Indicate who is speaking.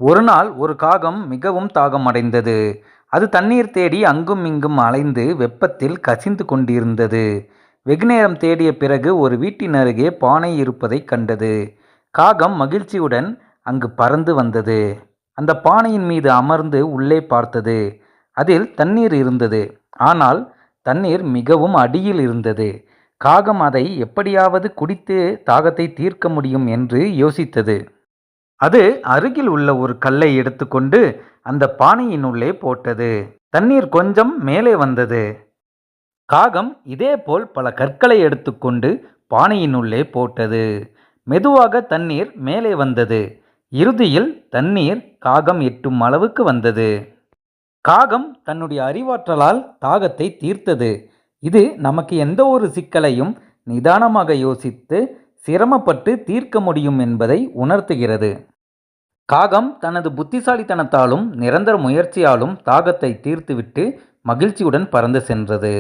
Speaker 1: ஒரு நாள் ஒரு காகம் மிகவும் தாகமடைந்தது. அது தண்ணீர் தேடி அங்கும் இங்கும் அலைந்து வெப்பத்தில் கசிந்து கொண்டிருந்தது. வெகுநேரம் தேடிய பிறகு ஒரு வீட்டின் அருகே பானை இருப்பதைக் கண்டது. காகம் மகிழ்ச்சியுடன் அங்கு பறந்து வந்தது. அந்த பானையின் மீது அமர்ந்து உள்ளே பார்த்தது. அதில் தண்ணீர் இருந்தது. ஆனால் தண்ணீர் மிகவும் அடியில் இருந்தது. காகம் அதை எப்படியாவது குடித்து தாகத்தை தீர்க்க முடியும் என்று யோசித்தது. அது அருகில் உள்ள ஒரு கல்லை எடுத்துக்கொண்டு அந்த பானையினுள்ளே போட்டது. தண்ணீர் கொஞ்சம் மேலே வந்தது. காகம் இதேபோல் பல கற்களை எடுத்துக்கொண்டு பானையினுள்ளே போட்டது. மெதுவாக தண்ணீர் மேலே வந்தது. இறுதியில் தண்ணீர் காகம் எட்டும் அளவுக்கு வந்தது. காகம் தன்னுடைய அறிவாற்றலால் தாகத்தை தீர்த்தது. இது நமக்கு எந்த ஒரு சிக்கலையும் நிதானமாக யோசித்து சிரமப்பட்டு தீர்க்க முடியும் என்பதை உணர்த்துகிறது. காகம் தனது புத்திசாலித்தனத்தாலும் நிரந்தர முயற்சியாலும் தாகத்தை தீர்த்துவிட்டு மகிழ்ச்சியுடன் பறந்து சென்றது.